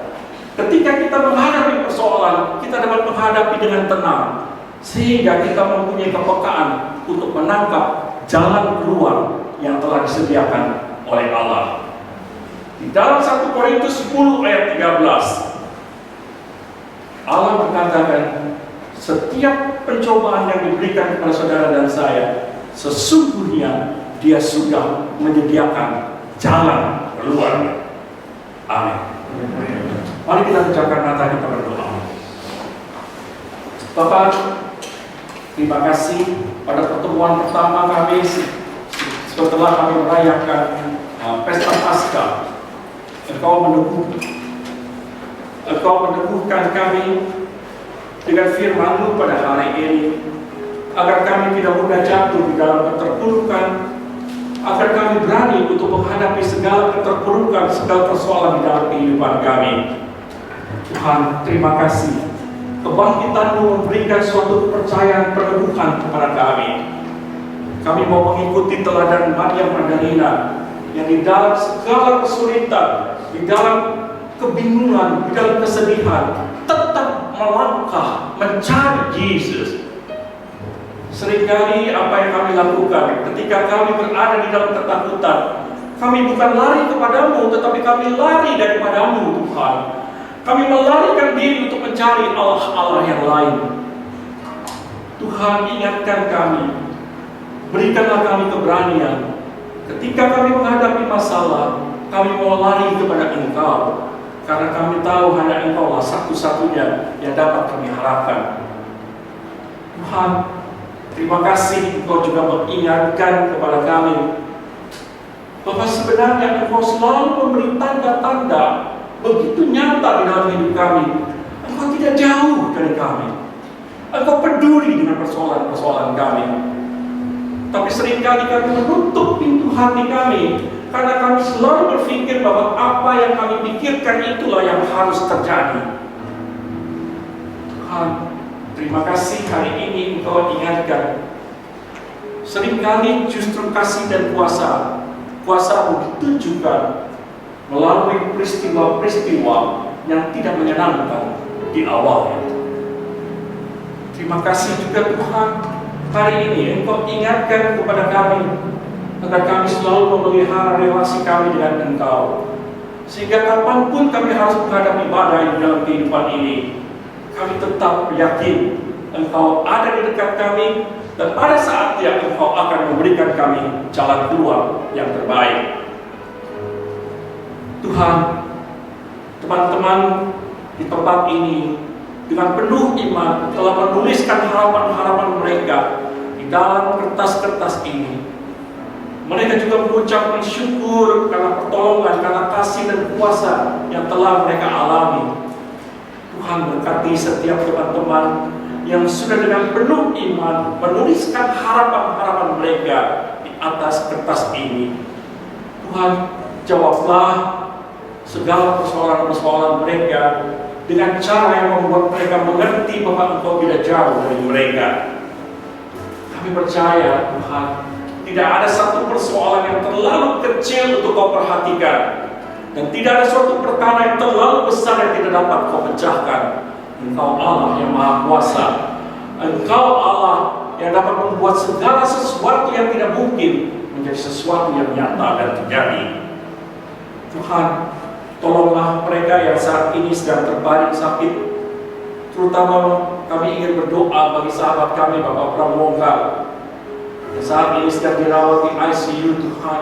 ketika kita menghadapi persoalan, kita dapat menghadapi dengan tenang, sehingga kita mempunyai kepekaan untuk menangkap jalan keluar yang telah disediakan oleh Allah. Di dalam 1 Korintus 10 ayat 13, Allah berkatakan, setiap pencobaan yang diberikan kepada saudara dan saya, sesungguhnya Dia sudah menyediakan jalan keluar. Amin. Mari kita pejamkan mata, kita berdoa. Bapak, terima kasih pada pertemuan pertama kami setelah kami merayakan Pesta Paskah. Engkau meneguhkan kami dengan firman-Mu pada hari ini, agar kami tidak mudah jatuh di dalam keterpurukan, agar kami berani untuk menghadapi segala keterpurukan, segala persoalan di dalam kehidupan kami. Tuhan, terima kasih. Kebangkitan-Mu memberikan suatu kepercayaan peneguhan kepada kami. Kami mau mengikuti teladan Maria Magdalena yang di dalam segala kesulitan, di dalam kebingungan, di dalam kesedihan, tetap melangkah mencari Yesus. Seringkali apa yang kami lakukan ketika kami berada di dalam ketakutan, kami bukan lari kepadamu, tetapi kami lari daripadamu, Tuhan. Kami melarikan diri untuk mencari Allah-Allah yang lain. Tuhan, ingatkan kami, berikanlah kami keberanian. Ketika kami menghadapi masalah, kami mau lari kepada Engkau, karena kami tahu hanya Engkau lah satu-satunya yang dapat kami harapkan. Tuhan, terima kasih Engkau juga mengingatkan kepada kami bahwa sebenarnya Engkau selalu memberi tanda-tanda begitu nyata di dalam hidup kami. Engkau tidak jauh dari kami. Engkau peduli dengan persoalan-persoalan kami. Tapi seringkali kami menutup pintu hati kami, karena kami selalu berpikir bahwa apa yang kami pikirkan itulah yang harus terjadi. Tuhan, terima kasih hari ini Engkau ingatkan. Seringkali justru kasih dan kuasa-Mu ditunjukkan melalui peristiwa-peristiwa yang tidak menyenangkan di awalnya. Terima kasih juga Tuhan, hari ini Engkau ingatkan kepada kami agar kami selalu memelihara relasi kami dengan Engkau, sehingga kapanpun kami harus menghadapi badai dalam kehidupan ini, kami tetap yakin Engkau ada di dekat kami, dan pada saatnya Engkau akan memberikan kami jalan keluar yang terbaik. Tuhan, teman-teman di tempat ini dengan penuh iman telah menuliskan harapan-harapan mereka di dalam kertas-kertas ini. Mereka juga mengucapkan syukur karena pertolongan, karena kasih dan kuasa yang telah mereka alami. Tuhan berkati setiap teman-teman yang sudah dengan penuh iman menuliskan harapan-harapan mereka di atas kertas ini. Tuhan, jawablah segala persoalan-persoalan mereka dengan cara yang membuat mereka mengerti bahwa Engkau tidak jauh dari mereka. Kami percaya Tuhan, tidak ada satu persoalan yang terlalu kecil untuk Kau perhatikan, dan tidak ada suatu perkara yang terlalu besar yang tidak dapat Kau pecahkan. Engkau Allah yang Maha Kuasa. Engkau Allah yang dapat membuat segala sesuatu yang tidak mungkin menjadi sesuatu yang nyata dan terjadi. Tuhan, tolonglah mereka yang saat ini sedang terbaring sakit. Terutama kami ingin berdoa bagi sahabat kami Bapak Pramongka yang saat ini sedang dirawat di ICU. Tuhan,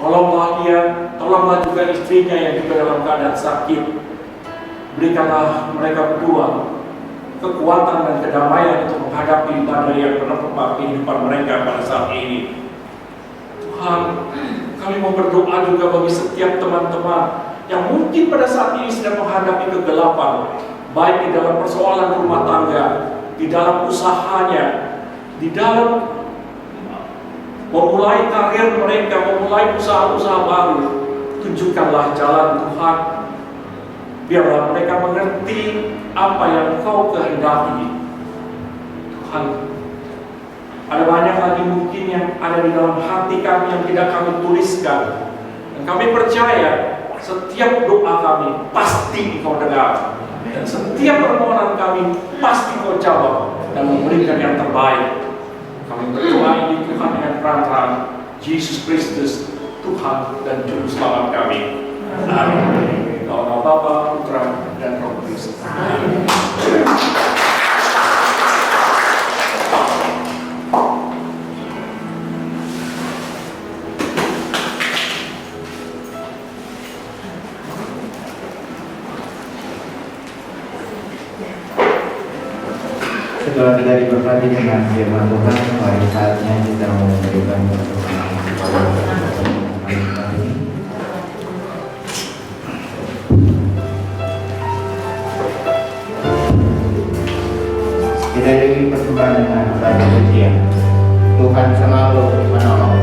tolonglah dia, tolonglah juga istrinya yang juga dalam keadaan sakit. Berikanlah mereka berdua kekuatan dan kedamaian untuk menghadapi badai yang menerpa kehidupan mereka pada saat ini. Tuhan, kami mau berdoa juga bagi setiap teman-teman yang mungkin pada saat ini sedang menghadapi kegelapan, baik di dalam persoalan rumah tangga, di dalam usahanya, di dalam memulai karir mereka, memulai usaha-usaha baru. Tunjukkanlah jalan Tuhan. Biarlah mereka mengerti apa yang Kau kehendaki. Tuhan, ada banyak lagi mungkin yang ada di dalam hati kami yang tidak kami tuliskan. Dan kami percaya setiap doa kami pasti Kau dengar. Dan setiap permohonan kami pasti Kau jawab dan memberikan yang terbaik. Kami berdoa ini Tuhan dengan terang-terang Yesus Kristus, Tuhan dan Juru Selamat kami. Amin. Dalam nama Bapa, Putra, dan Roh Kudus. Amin. Setelah kita diberkati dengan firman Tuhan, mari saatnya kita memberikan pertolongan kepada teman-teman ini. Kita dari persembahan dengan bagi pujian. Tuhan selalu menolong.